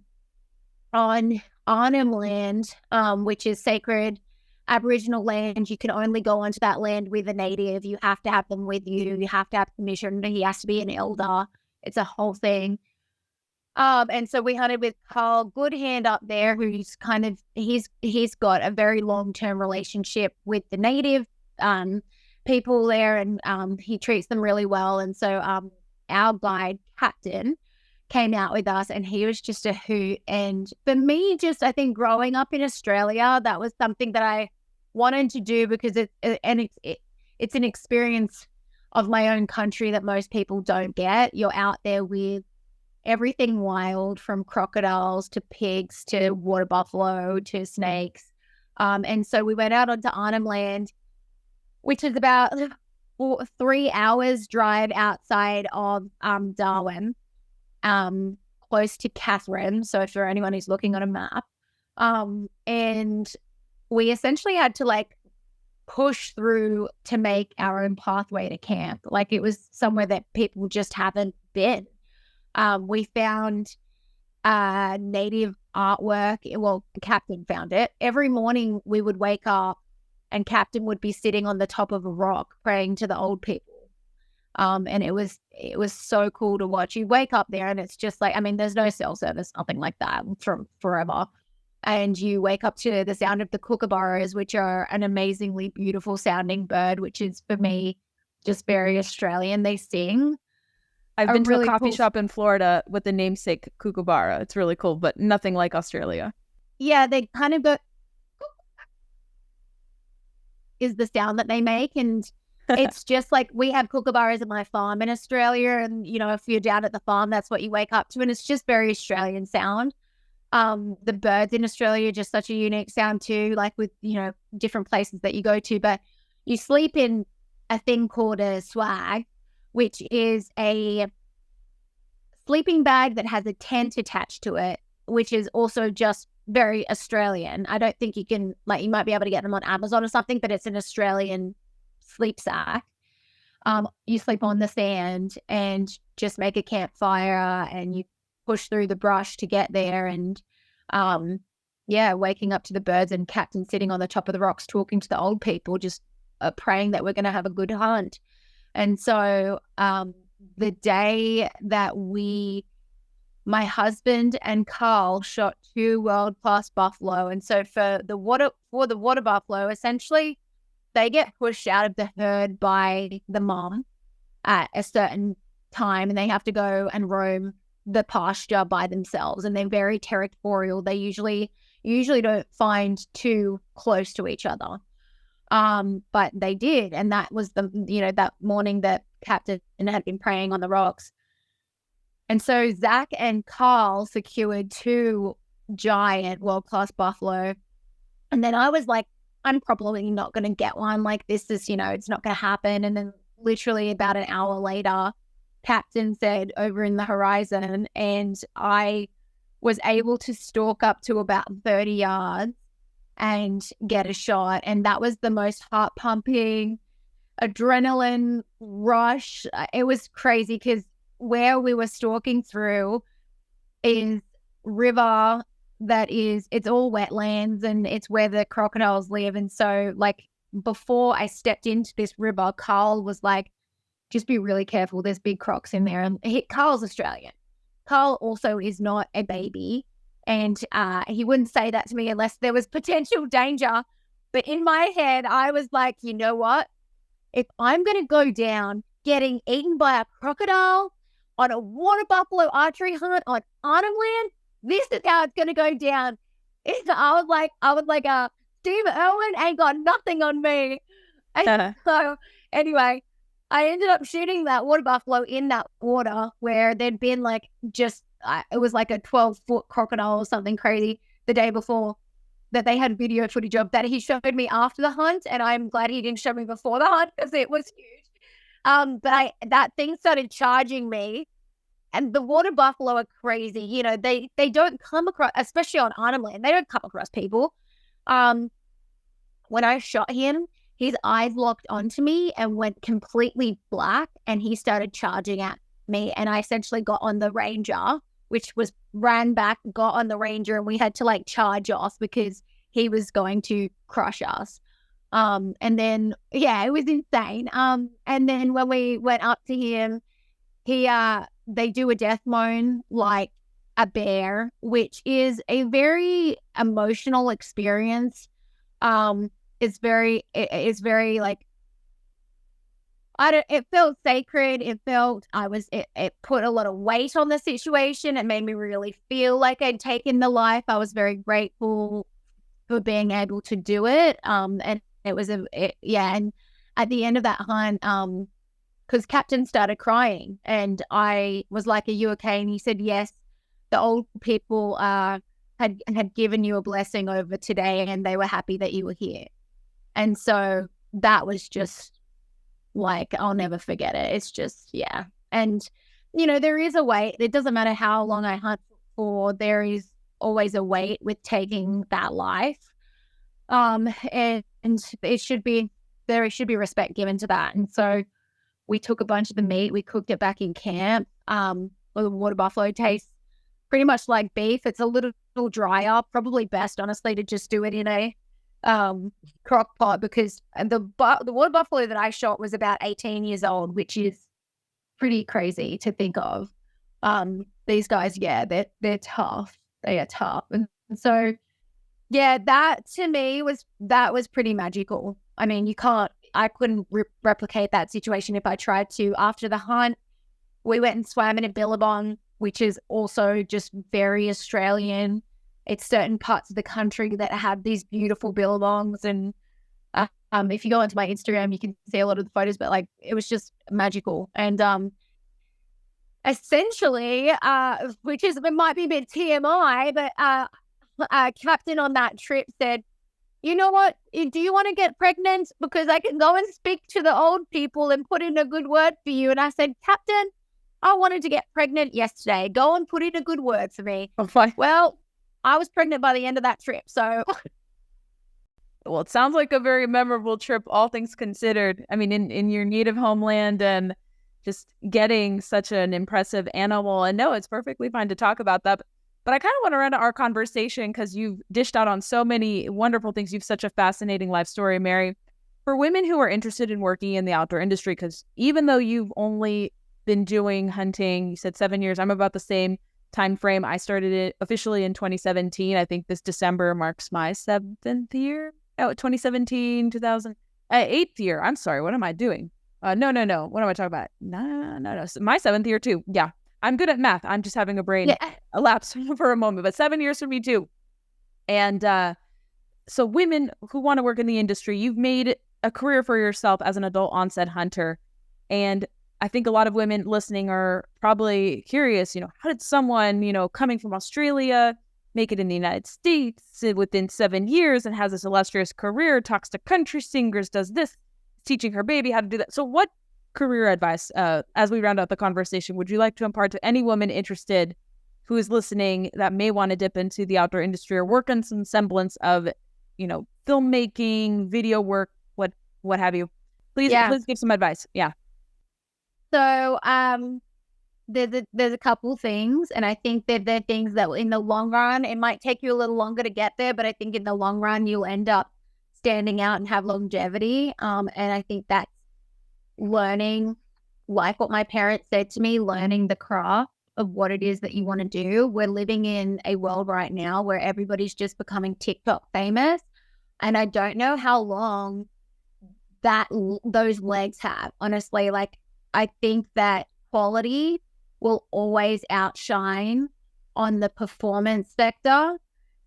Speaker 4: on Arnhem land, which is sacred Aboriginal land. You can only go onto that land with a native. You have to have them with you. You have to have permission. He has to be an elder. It's a whole thing. And so we hunted with Carl Goodhand up there, who's he's got a very long-term relationship with the native. people there, and he treats them really well. And so our guide captain came out with us, and he was just a hoot. And for me, just I think growing up in Australia, that was something that I wanted to do, because it's an experience of my own country that most people don't get. You're out there with everything wild, from crocodiles to pigs to water buffalo to snakes. And so we went out onto Arnhem Land, which is about 3 hours drive outside of Darwin, close to Catherine. So for anyone who's looking on a map, and we essentially had to like push through to make our own pathway to camp. Like it was somewhere that people just haven't been. We found native artwork. Well, the captain found it. Every morning we would wake up and captain would be sitting on the top of a rock praying to the old people. And it was so cool to watch. You wake up there and it's just like, I mean, there's no cell service, nothing like that from forever. And you wake up to the sound of the kookaburras, which are an amazingly beautiful sounding bird, which is for me just very Australian. They sing.
Speaker 3: I've been to
Speaker 4: really
Speaker 3: a coffee
Speaker 4: cool
Speaker 3: shop in Florida with the namesake kookaburra. It's really cool, but nothing like Australia.
Speaker 4: Yeah, they kind of go is the sound that they make. And it's just like, we have kookaburras at my farm in Australia. And, you know, if you're down at the farm, that's what you wake up to. And it's just very Australian sound. The birds in Australia are just such a unique sound too, like with, you know, different places that you go to. But you sleep in a thing called a swag, which is a sleeping bag that has a tent attached to it, which is also just very Australian. I don't think you can, like, you might be able to get them on Amazon or something, but it's an Australian sleep sack. You sleep on the sand and just make a campfire, and you push through the brush to get there. And waking up to the birds and captain sitting on the top of the rocks talking to the old people, just praying that we're going to have a good hunt. And so the day that my husband and Carl shot 2 world-class buffalo. And so for the water buffalo, essentially they get pushed out of the herd by the mom at a certain time, and they have to go and roam the pasture by themselves. And they're very territorial. They usually don't find too close to each other. But they did. And that was that morning that captain had been praying on the rocks. And so Zach and Carl secured 2 giant world-class buffalo. And then I was like, I'm probably not going to get one. Like, this is, it's not going to happen. And then literally about an hour later, captain said over in the horizon, and I was able to stalk up to about 30 yards and get a shot. And that was the most heart-pumping adrenaline rush. It was crazy because where we were stalking through is river it's all wetlands, and it's where the crocodiles live. And so, like, before I stepped into this river, Carl was like, just be really careful, there's big crocs in there. And Carl's Australian. Carl also is not a baby, and he wouldn't say that to me unless there was potential danger. But in my head, I was like, you know what? If I'm going to go down getting eaten by a crocodile on a water buffalo archery hunt on Arnhem Land, this is how it's going to go down. I was like, Steve Irwin ain't got nothing on me. And so anyway, I ended up shooting that water buffalo in that water where there'd been like it was like a 12-foot crocodile or something crazy the day before that they had video footage of, that he showed me after the hunt. And I'm glad he didn't show me before the hunt because it was huge. But that thing started charging me. And the water buffalo are crazy. They don't come across, especially on Arnhem Land, they don't come across people. When I shot him, his eyes locked onto me and went completely black, and he started charging at me. And I essentially got on the Ranger, which ran back, got on the Ranger, and we had to like charge off because he was going to crush us. And then, it was insane. And then when we went up to him, they do a death moan like a bear, which is a very emotional experience. It's very like it felt sacred. It put a lot of weight on the situation. It made me really feel like I'd taken the life. I was very grateful for being able to do it. And it was and at the end of that hunt, because Captain started crying and I was like, "Are you okay?" And he said, "Yes, the old people had given you a blessing over today and they were happy that you were here." And so that was just like, I'll never forget it. It's just, yeah. And, there is a weight. It doesn't matter how long I hunt for, there is always a weight with taking that life. And there should be respect given to that. And so we took a bunch of the meat, we cooked it back in camp. The water buffalo tastes pretty much like beef. It's a little drier, probably best, honestly, to just do it in a crock pot, because the water buffalo that I shot was about 18 years old, which is pretty crazy to think of. These guys, yeah, they're tough. They are tough. And so, yeah, that to me was pretty magical. I mean, I couldn't replicate that situation if I tried to. After the hunt, we went and swam in a billabong, which is also just very Australian. It's certain parts of the country that have these beautiful billabongs. And if you go onto my Instagram, you can see a lot of the photos, but like, it was just magical. And essentially, it might be a bit TMI, but Captain on that trip said, "You know what? Do you want to get pregnant? Because I can go and speak to the old people and put in a good word for you." And I said, "Captain, I wanted to get pregnant yesterday. Go and put in a good word for me."
Speaker 3: Oh, fine.
Speaker 4: Well, I was pregnant by the end of that trip, so.
Speaker 3: Well, it sounds like a very memorable trip, all things considered. I mean, in your native homeland and just getting such an impressive animal. And no, it's perfectly fine to talk about that. But I kind of want to round out our conversation because you've dished out on so many wonderful things. You've such a fascinating life story, Mary. For women who are interested in working in the outdoor industry, because even though you've only been doing hunting, you said 7 years, I'm about the same time frame. I started it officially in 2017. I think this December marks my 7th year. Oh, 2017, 2000, 8th year. I'm sorry. What am I doing? No. What am I talking about? No. My 7th year too. Yeah. I'm good at math. I'm just having a brain elapse for a moment, but 7 years for me too. And so women who want to work in the industry, you've made a career for yourself as an adult onset hunter. And I think a lot of women listening are probably curious, how did someone, coming from Australia make it in the United States within 7 years and has this illustrious career, talks to country singers, does this, teaching her baby how to do that. So what career advice, as we round out the conversation, would you like to impart to any woman interested who is listening that may want to dip into the outdoor industry or work on some semblance of, filmmaking, video work, what have you? Please give some advice. Yeah.
Speaker 4: So there's a couple things, and I think that they're things that in the long run, it might take you a little longer to get there, but I think in the long run, you'll end up standing out and have longevity. And I think that's learning, like what my parents said to me, learning the craft of what it is that you want to do. We're living in a world right now where everybody's just becoming TikTok famous. And I don't know how long those legs have, honestly. Like, I think that quality will always outshine on the performance sector.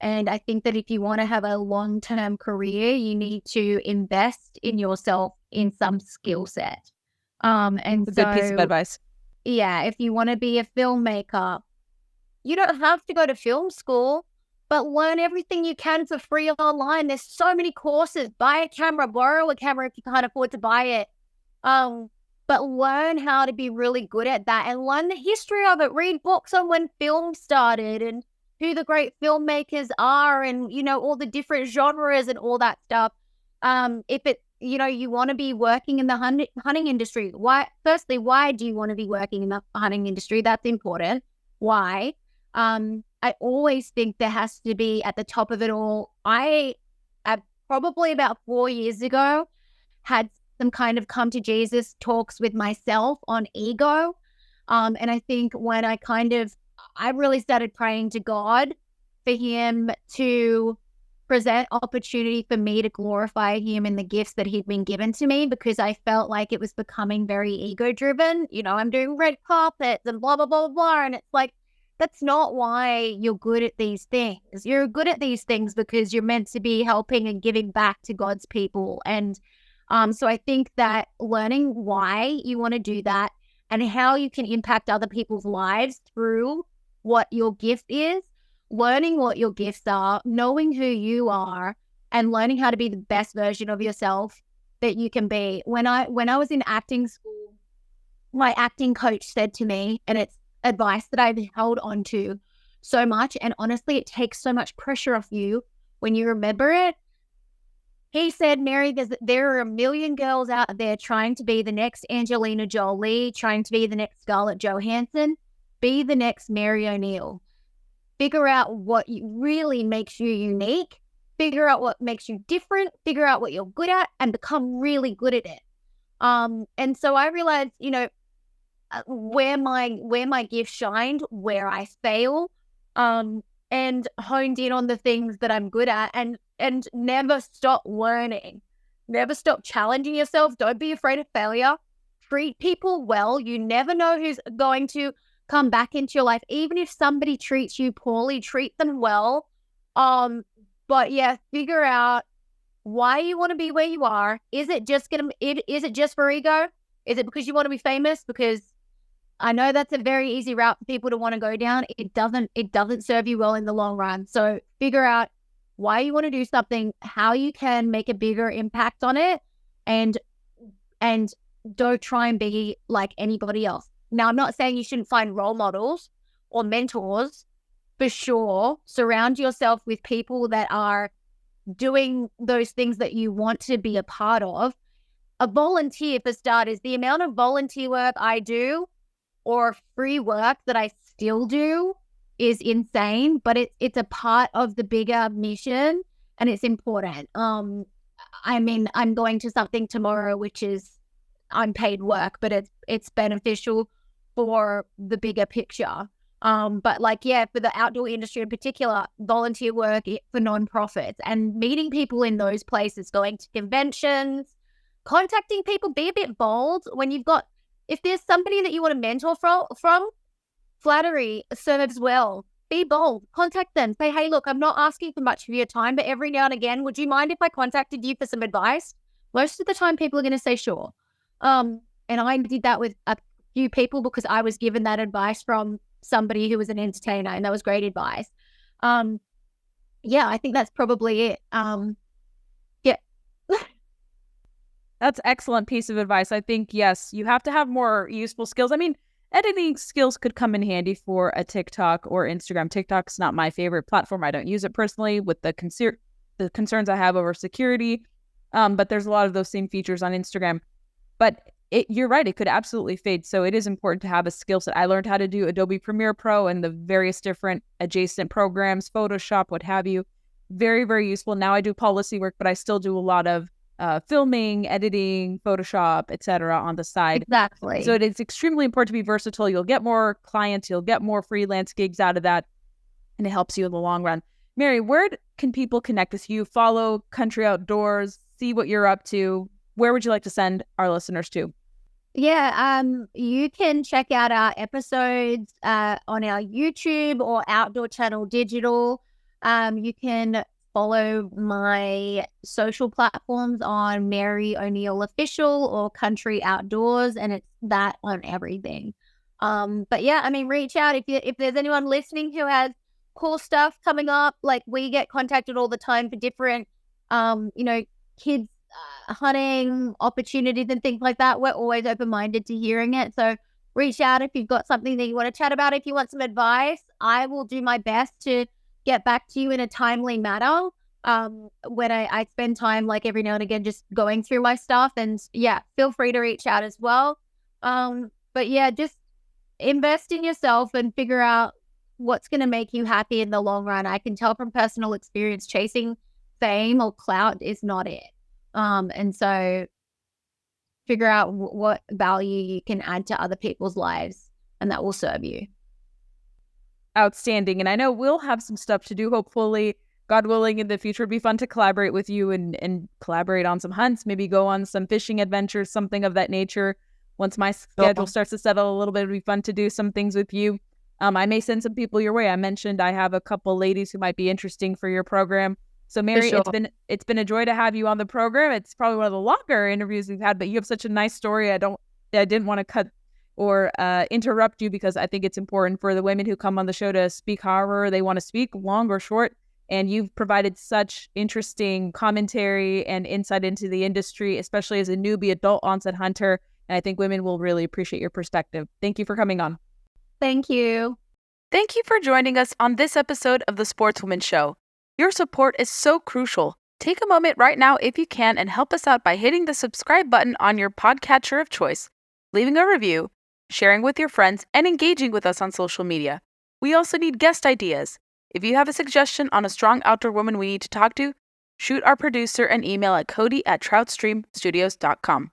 Speaker 4: And I think that if you want to have a long-term career, you need to invest in yourself in some skill set. And
Speaker 3: It's a good piece of advice.
Speaker 4: Yeah, if you want to be a filmmaker, you don't have to go to film school, but learn everything you can for free online. There's so many courses. Buy a camera, borrow a camera if you can't afford to buy it. But learn how to be really good at that and learn the history of it. Read books on when film started and who the great filmmakers are and, all the different genres and all that stuff. If it, you want to be working in the hunting industry, why do you want to be working in the hunting industry? That's important. Why? I always think there has to be at the top of it all. I probably about 4 years ago had some kind of come to Jesus talks with myself on ego. And I think when I really started praying to God for him to present opportunity for me to glorify him and the gifts that he'd been given to me, because I felt like it was becoming very ego driven. You know, I'm doing red carpets and blah, blah, blah, blah. And it's like, that's not why you're good at these things. You're good at these things because you're meant to be helping and giving back to God's people. And so I think that learning why you want to do that and how you can impact other people's lives through what your gift is, learning what your gifts are, knowing who you are, and learning how to be the best version of yourself that you can be. When I was in acting school, my acting coach said to me, and it's advice that I've held on to so much, and honestly, it takes so much pressure off you when you remember it. He said, Mary, there are a million girls out there trying to be the next Angelina Jolie, trying to be the next Scarlett Johansson. Be the next Mary O'Neill. Figure out what really makes you unique. Figure out what makes you different. Figure out what you're good at and become really good at it. And so I realized, you know, where my gift shined, where I fail, and honed in on the things that I'm good at, and never stop learning. Never stop challenging yourself. Don't be afraid of failure. Treat people well. You never know who's going to come back into your life. Even if somebody treats you poorly, treat them well. But yeah, figure out why you want to be where you are. Is it just for ego? Is it because you want to be famous? Because I know that's a very easy route for people to want to go down. It doesn't serve you well in the long run. So figure out why you want to do something, how you can make a bigger impact on it, and don't try and be like anybody else. Now, I'm not saying you shouldn't find role models or mentors. For sure, surround yourself with people that are doing those things that you want to be a part of. A volunteer, for starters, the amount of volunteer work I do or free work that I still do is insane, but it's a part of the bigger mission, and it's important. I mean, I'm going to something tomorrow, which is unpaid work, but it's beneficial for the bigger picture. But like, yeah, for the outdoor industry in particular, volunteer work for nonprofits and meeting people in those places, going to conventions, contacting people, be a bit bold when if there's somebody that you want to mentor from, flattery serves well. Be bold, contact them, say, hey, look, I'm not asking for much of your time, but every now and again, would you mind if I contacted you for some advice? Most of the time people are going to say, sure. And I did that with a few people because I was given that advice from somebody who was an entertainer, and that was great advice. Yeah, I think that's probably it. Yeah.
Speaker 3: That's excellent piece of advice. I think, yes, you have to have more useful skills. I mean, editing skills could come in handy for a TikTok or Instagram. TikTok's not my favorite platform. I don't use it personally with the concerns I have over security. But there's a lot of those same features on Instagram. But you're right, it could absolutely fade. So it is important to have a skill set. I learned how to do Adobe Premiere Pro and the various different adjacent programs, Photoshop, what have you. Very, very useful. Now I do policy work, but I still do a lot of filming, editing, Photoshop, etc. on the side.
Speaker 4: Exactly.
Speaker 3: So it's extremely important to be versatile. You'll get more clients, you'll get more freelance gigs out of that, and it helps you in the long run. Mary, where can people connect with you? Follow Country Outdoors, see what you're up to. Where would you like to send our listeners to?
Speaker 4: Yeah, you can check out our episodes on our YouTube or Outdoor Channel Digital. You can follow my social platforms on Mary O'Neill Official or Country Outdoors, and it's that on everything. But yeah, I mean, reach out if there's anyone listening who has cool stuff coming up. Like, we get contacted all the time for different, kids hunting opportunities and things like that. We're always open-minded to hearing it. So reach out if you've got something that you want to chat about. If you want some advice, I will do my best to get back to you in a timely manner. When I spend time, like, every now and again, just going through my stuff. And yeah, feel free to reach out as well. But yeah, just invest in yourself and figure out what's going to make you happy in the long run. I can tell from personal experience, chasing fame or clout is not it. And so figure out what value you can add to other people's lives, and that will serve you.
Speaker 3: Outstanding. And I know we'll have some stuff to do, hopefully, God willing, in the future, it'd be fun to collaborate with you and collaborate on some hunts, maybe go on some fishing adventures, something of that nature. Once my schedule starts to settle a little bit, it'd be fun to do some things with you. I may send some people your way. I mentioned I have a couple ladies who might be interesting for your program. So Mary, it's been a joy to have you on the program. It's probably one of the longer interviews we've had, but you have such a nice story. I didn't want to cut or interrupt you because I think it's important for the women who come on the show to speak however they want to speak, long or short. And you've provided such interesting commentary and insight into the industry, especially as a newbie adult onset hunter. And I think women will really appreciate your perspective. Thank you for coming on.
Speaker 4: Thank you.
Speaker 3: Thank you for joining us on this episode of the Sportswoman Show. Your support is so crucial. Take a moment right now if you can and help us out by hitting the subscribe button on your podcatcher of choice, leaving a review, sharing with your friends, and engaging with us on social media. We also need guest ideas. If you have a suggestion on a strong outdoor woman we need to talk to, shoot our producer an email at cody@troutstreamstudios.com.